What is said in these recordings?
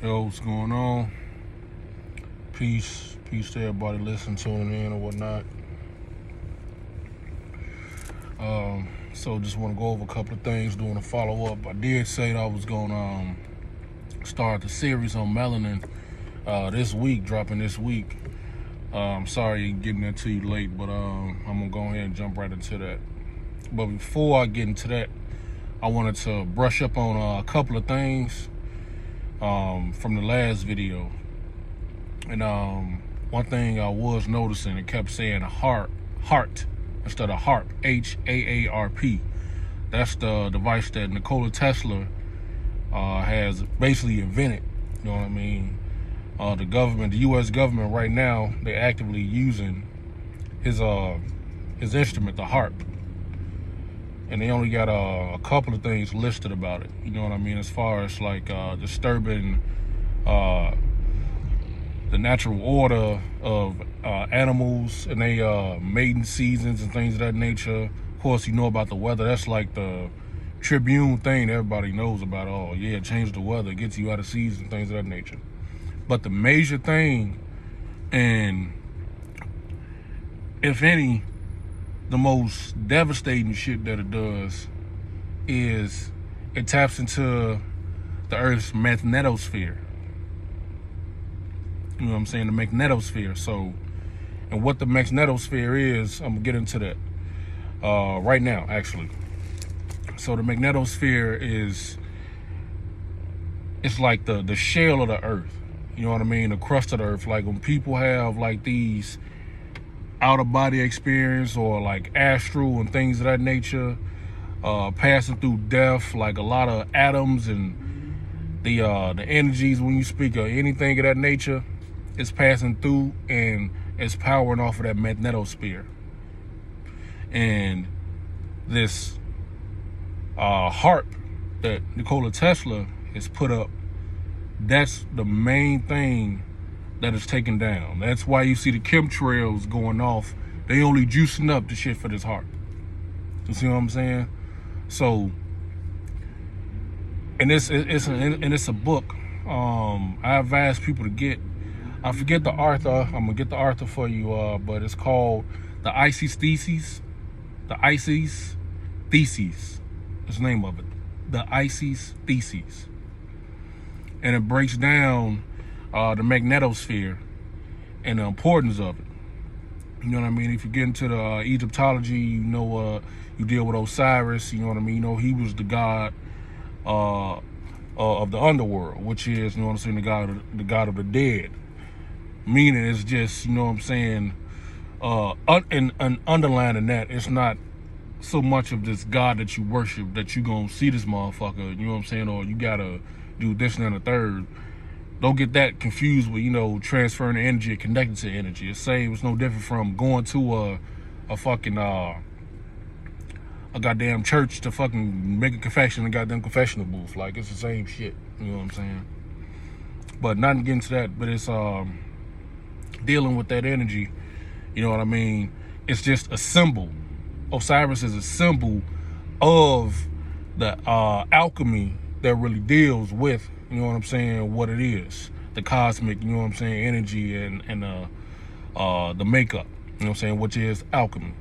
Yo, what's going on? Peace to everybody listening, tuning in or whatnot. So just want to go over a couple of things, doing a follow-up. I did say that I was going to start the series on melanin this week, dropping this week. I'm sorry getting that to you late, but I'm going to go ahead and jump right into that. But before I get into that, I wanted to brush up on a couple of things from the last video. And one thing I was noticing, it kept saying HAARP instead of HAARP, HAARP. That's the device that Nikola Tesla has basically invented. You know what I mean? The government, the U.S. government right now, they're actively using his instrument, the HAARP. And they only got a couple of things listed about it. You know what I mean? As far as like disturbing the natural order of animals and they mating seasons and things of that nature. Of course, you know about the weather. That's like the Tribune thing everybody knows about. Oh, yeah, change the weather, gets you out of season, things of that nature. But the major thing, and if any, the most devastating shit that it does is it taps into the Earth's magnetosphere. You know what I'm saying? The magnetosphere. So, and what the magnetosphere is, I'm gonna get into that right now, actually. So the magnetosphere it's like the shell of the Earth. You know what I mean? The crust of the Earth. Like when people have like these out of body experience or like astral and things of that nature, passing through death, like a lot of atoms and the energies when you speak of anything of that nature. It's passing through and it's powering off of that magnetosphere. And this HAARP that Nikola Tesla has put up, that's the main thing that is taken down. That's why you see the chemtrails going off. They only juicing up the shit for this HAARP. You see what I'm saying? So, and it's a book. I advise people to get. I forget the author. I'm gonna get the author for you, but it's called the Icy Species. The Icy Species is the name of it. The Icy Species, and it breaks down the magnetosphere and the importance of it. You know what I mean? If you get into the Egyptology, you know, you deal with Osiris. You know what I mean? You know, he was the god of the underworld, which is, you know what I'm saying, the god of the dead. Meaning it's just, you know what I'm saying, and underlining that, it's not so much of this God that you worship that you gonna see this motherfucker, you know what I'm saying, or you gotta do this and the third. Don't get that confused with, you know, transferring the energy and connecting to energy. It's same, it's no different from going to a fucking a goddamn church to fucking make a confession in a goddamn confessional booth. Like, it's the same shit, you know what I'm saying? But not getting to that, but it's dealing with that energy, you know what I mean? It's just a symbol. Osiris is a symbol of the alchemy that really deals with, you know what I'm saying, what it is, the cosmic, you know what I'm saying, energy and the makeup, you know what I'm saying, which is alchemy,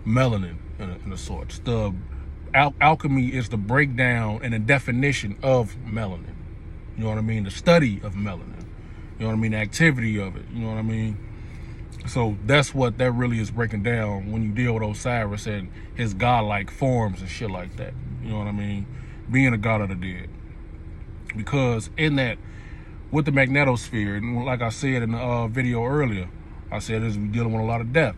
melanin in a sorts. The alchemy is the breakdown and the definition of melanin, you know what I mean, the study of melanin. You know what I mean? The activity of it. You know what I mean? So that's what that really is breaking down when you deal with Osiris and his godlike forms and shit like that. You know what I mean? Being a god of the dead. Because in that, with the magnetosphere, and like I said in the video earlier, I said we're dealing with a lot of death.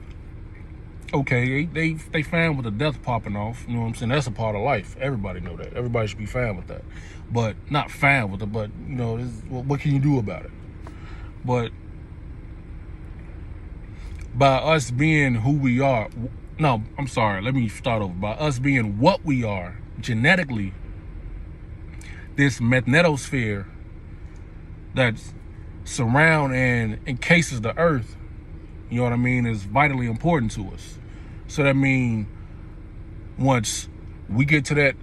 Okay, they fine with the death popping off. You know what I'm saying? That's a part of life. Everybody know that. Everybody should be fine with that. But not fine with it, but, you know, what can you do about it? But by us being who we are, no, I'm sorry, let me start over. By us being what we are genetically, this magnetosphere that surround and encases the earth, you know what I mean, is vitally important to us. So that means once we get to that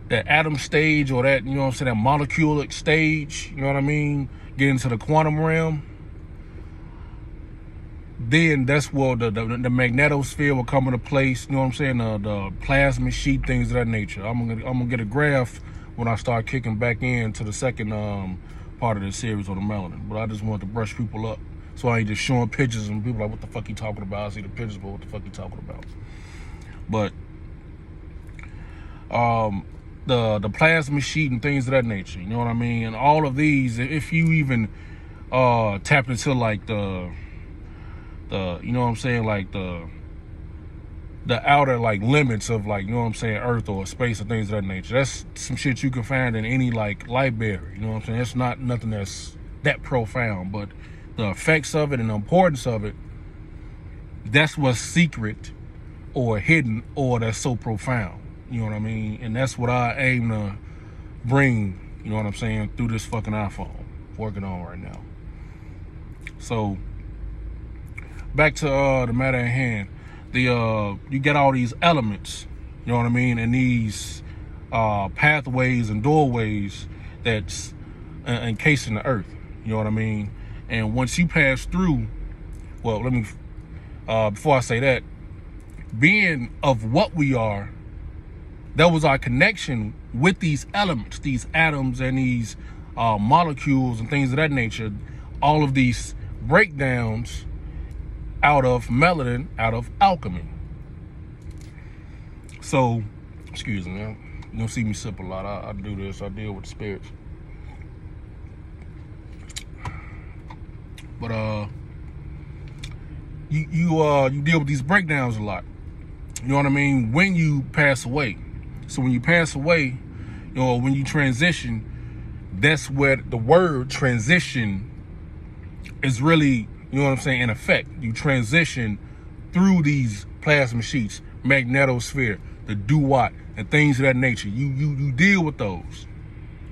that atom stage, or that, you know what I'm saying, that molecular stage, you know what I mean, get into the quantum realm, then that's where the magnetosphere will come into place, you know what I'm saying, the plasma sheet, things of that nature. I'm gonna get a graph when I start kicking back into the second part of the series on the melanin. But I just want to brush people up, so I ain't just showing pictures and people like, what the fuck you talking about? I see the pictures, but what the fuck you talking about? But the plasma sheet and things of that nature, you know what I mean? And all of these, if you even tap into like the you know what I'm saying, like the outer like limits of, like, you know what I'm saying, Earth or space or things of that nature, that's some shit you can find in any like library, you know what I'm saying? It's not nothing that's that profound, but the effects of it and the importance of it, that's what's secret or hidden, or that's so profound, you know what I mean? And that's what I aim to bring, you know what I'm saying, through this fucking iPhone working on right now. So back to the matter at hand. You get all these elements, you know what I mean, and these pathways and doorways that's encasing the earth, you know what I mean. And once you pass through, well, let me before I say that, being of what we are, that was our connection with these elements, these atoms and these molecules and things of that nature, all of these breakdowns out of melanin, out of alchemy. So, excuse me, you don't see me sip a lot. I do this, I deal with the spirits. But you deal with these breakdowns a lot. You know what I mean? When you pass away. So when you pass away, you know, when you transition, that's where the word transition is really, you know what I'm saying, in effect. You transition through these plasma sheets, magnetosphere, the duat, and things of that nature. You deal with those.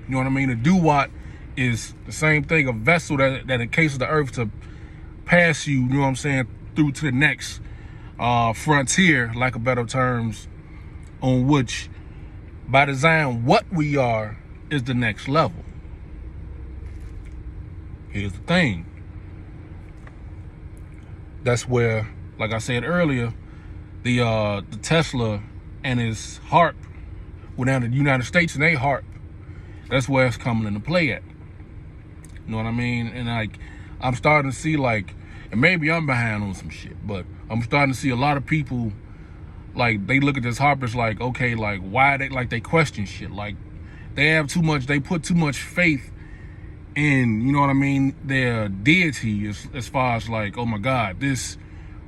You know what I mean? The duat is the same thing, a vessel that encases the earth to pass you, you know what I'm saying, through to the next frontier, like a better terms, on which, by design, what we are is the next level. Here's the thing. That's where, like I said earlier, the Tesla and his HAARP, well, down to the United States and they HAARP, that's where it's coming into play at. You know what I mean? And like, I'm starting to see, like, and maybe I'm behind on some shit, but I'm starting to see a lot of people, like, they look at this HAARP as like, okay, like, why they question shit. Like, they put too much faith in, you know what I mean, their deity, as far as like, oh my God,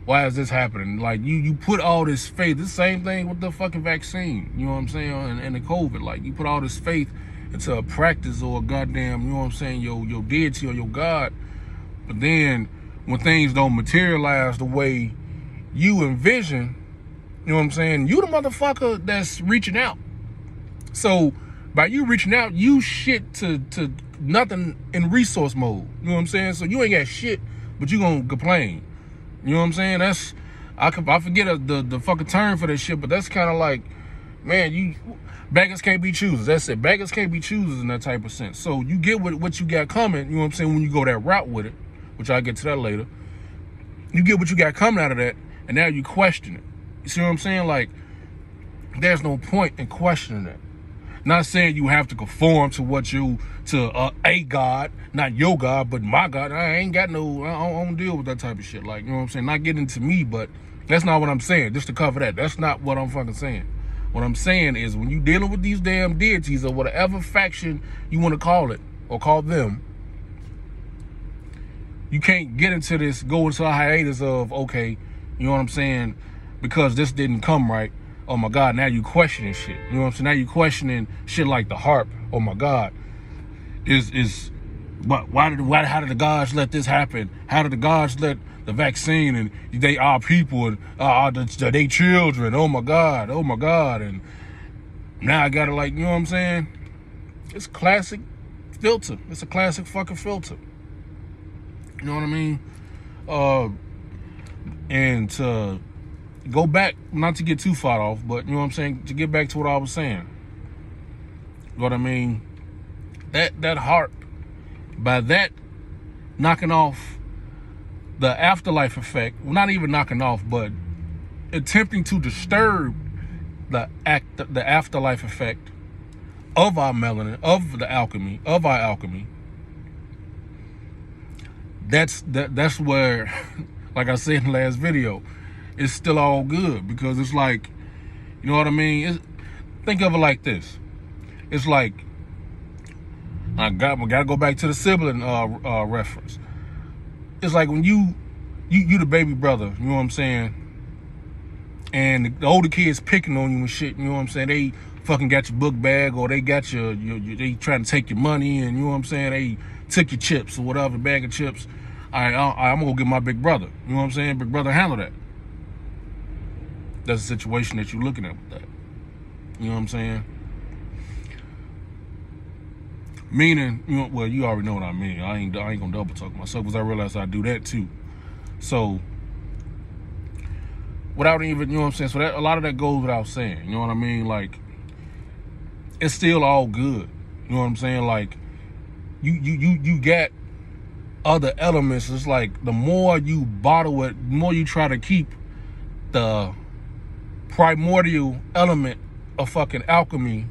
why is this happening? Like, you put all this faith, the same thing with the fucking vaccine, you know what I'm saying, and the COVID, like, you put all this faith into a practice or a goddamn, you know what I'm saying, your deity or your God, but then when things don't materialize the way you envision, you know what I'm saying, you the motherfucker that's reaching out. So by you reaching out, you shit to nothing in resource mode. You know what I'm saying? So you ain't got shit, but you gonna complain. You know what I'm saying? That's, I forget the fucking term for that shit, but that's kind of like, man, beggars can't be choosers. That's it. Beggars can't be choosers in that type of sense. So you get what you got coming, you know what I'm saying, when you go that route with it, which I'll get to that later. You get what you got coming out of that, and now you question it. You see what I'm saying? Like, there's no point in questioning that. Not saying you have to conform to a God, not your God, but my God. I don't deal with that type of shit. Like, you know what I'm saying? Not getting to me, but that's not what I'm saying. Just to cover that. That's not what I'm fucking saying. What I'm saying is, when you dealing with these damn deities or whatever faction you want to call it or call them, you can't go into a hiatus of, okay, you know what I'm saying, because this didn't come right. Oh my God, now you questioning shit. You know what I'm saying? Now you questioning shit like the HAARP. Oh my God. How did the gods let this happen? How did the gods let the vaccine, and they are people, and they children? Oh my God. And now I gotta, like, you know what I'm saying? It's classic filter. It's a classic fucking filter. You know what I mean? And to go back, not to get too far off, but you know what I'm saying, to get back to what I was saying. You know what I mean? That HAARP, by that knocking off the afterlife effect, well, not even knocking off, but attempting to disturb the afterlife effect of our melanin, of the alchemy, of our alchemy. That's where, like I said in the last video, it's still all good, because it's like, you know what I mean? Think of it like this. It's like, I gotta go back to the sibling reference. It's like when you the baby brother, you know what I'm saying? And the older kids picking on you and shit, you know what I'm saying? They fucking got your book bag, or they got your they trying to take your money, and you know what I'm saying? They took your chips or whatever, bag of chips. All right, I'm gonna go get my big brother. You know what I'm saying? Big brother handle that. That's the situation that you're looking at with that. You know what I'm saying? Meaning, you know, well, you already know what I mean. I ain't gonna double talk myself, because I realize I do that too. So, without even, you know what I'm saying? So that a lot of that goes without saying. You know what I mean? Like, it's still all good. You know what I'm saying? Like, you get other elements. It's like the more you bottle it, the more you try to keep the primordial element of fucking alchemy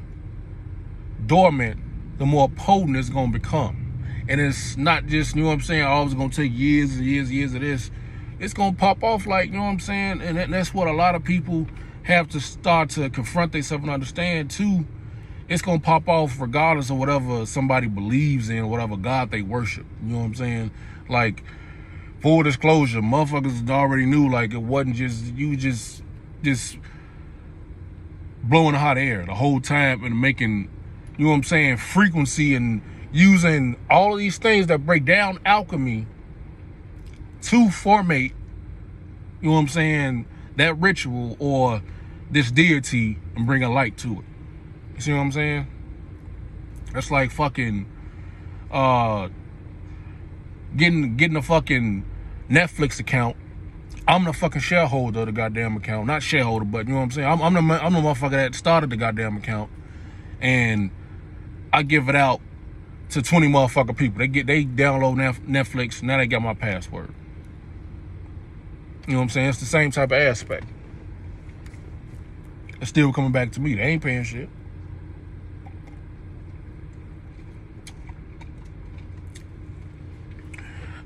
dormant, the more potent it's gonna become. And it's not just, you know what I'm saying, always gonna take years and years and years of this. It's gonna pop off, like, you know what I'm saying? And that's what a lot of people have to start to confront themselves and understand too. It's gonna pop off regardless of whatever somebody believes in, whatever God they worship. You know what I'm saying? Like, full disclosure, motherfuckers already knew, like, it wasn't just, you just blowing hot air the whole time and making, you know what I'm saying, frequency, and using all of these things that break down alchemy to formate, you know what I'm saying, that ritual or this deity and bring a light to it. You see what I'm saying? That's like fucking getting a fucking Netflix account. I'm the fucking shareholder of the goddamn account. Not shareholder, but you know what I'm saying? I'm the motherfucker that started the goddamn account. And I give it out to 20 motherfucking people. They download Netflix, now they got my password. You know what I'm saying? It's the same type of aspect. It's still coming back to me. They ain't paying shit.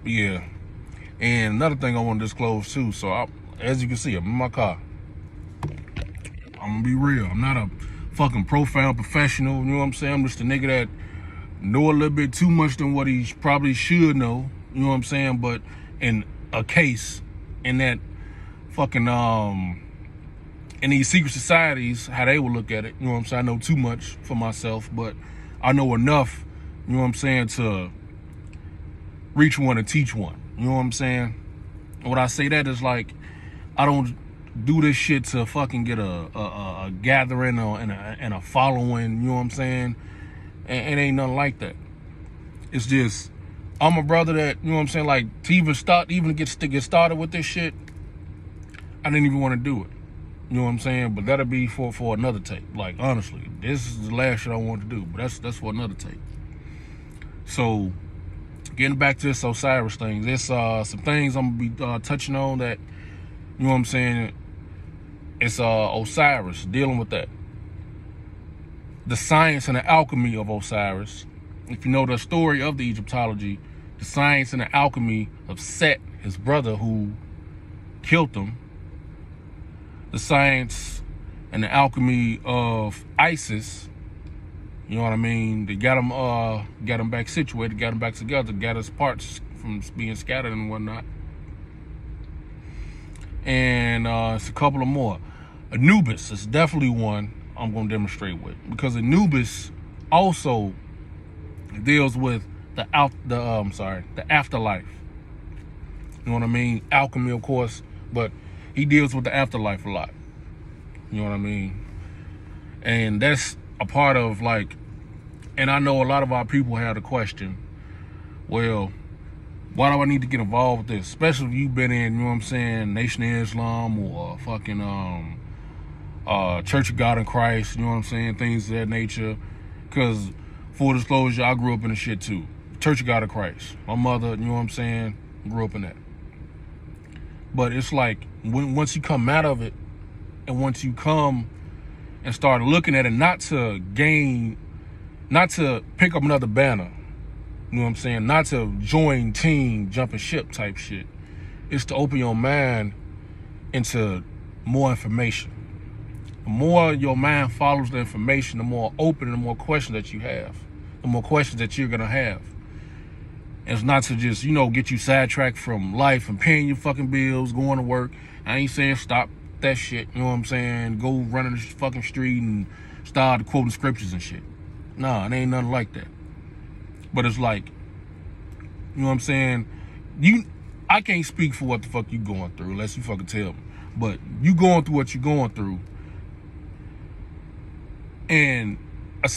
But yeah. And another thing I want to disclose too. So as you can see, I'm in my car. I'm gonna be real. I'm not a fucking profound professional. You know what I'm saying? I'm just a nigga that know a little bit too much than what he probably should know. You know what I'm saying? But in a case, in that fucking in these secret societies, how they would look at it. You know what I'm saying? I know too much for myself, but I know enough, you know what I'm saying, to reach one and teach one. You know what I'm saying? And when I say that, is like, I don't do this shit to fucking get a gathering or and a following. You know what I'm saying? And it ain't nothing like that. It's just, I'm a brother that, you know what I'm saying, like, to get started with this shit, I didn't even want to do it. You know what I'm saying? But that'll be for another tape. Like, honestly, this is the last shit I want to do, but that's for another tape. So, getting back to this Osiris thing, there's some things I'm gonna be touching on that, you know what I'm saying, it's Osiris, dealing with that. The science and the alchemy of Osiris. If you know the story of the Egyptology, the science and the alchemy of Set, his brother who killed him. The science and the alchemy of Isis, you know what I mean? They got him back situated, got him back together, got his parts from being scattered and whatnot. And it's a couple of more. Anubis is definitely one I'm going to demonstrate with, because Anubis also deals with the afterlife. You know what I mean? Alchemy, of course, but he deals with the afterlife a lot. You know what I mean? And that's a part of, like, and I know a lot of our people have the question, well, why do I need to get involved with this? Especially if you've been in, you know what I'm saying, Nation of Islam or fucking Church of God in Christ, you know what I'm saying, things of that nature. Because, full disclosure, I grew up in the shit too. Church of God of Christ. My mother, you know what I'm saying, grew up in that. But it's like, once you come out of it, and once you come and start looking at it, not to pick up another banner, you know what I'm saying, not to join team, jumping ship type shit. It's to open your mind into more information. The more your mind follows the information, the more open and the more questions that you have, the more questions that you're gonna have. And it's not to just, get you sidetracked from life and paying your fucking bills, going to work. I ain't saying stop that shit, you know what I'm saying? Go run in the fucking street and start quoting scriptures and shit. Nah, it ain't nothing like that. But it's like, you know what I'm saying? I can't speak for what the fuck you going through unless you fucking tell me. But you going through what you going through. And a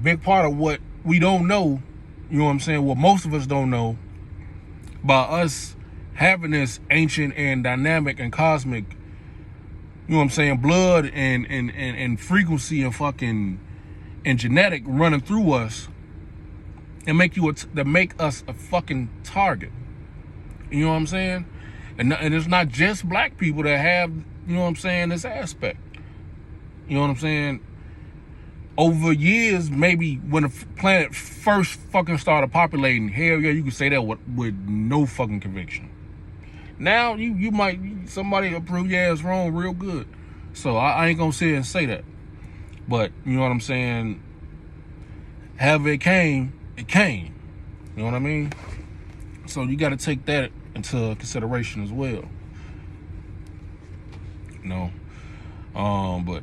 big part of what we don't know, you know what I'm saying, what most of us don't know, by us having this ancient and dynamic and cosmic, you know what I'm saying, blood and frequency and fucking and genetic running through us, and make us a fucking target. You know what I'm saying? And it's not just black people that have, you know what I'm saying, this aspect. You know what I'm saying? Over years, maybe when the planet first fucking started populating, hell yeah, you could say that with no fucking conviction. Now, you might, somebody will prove your ass wrong real good. So I ain't gonna sit and say that. But, you know what I'm saying? However it came, it came. You know what I mean? So you gotta take that into consideration as well. But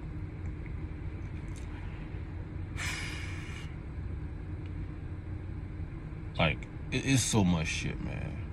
like, it's so much shit, man.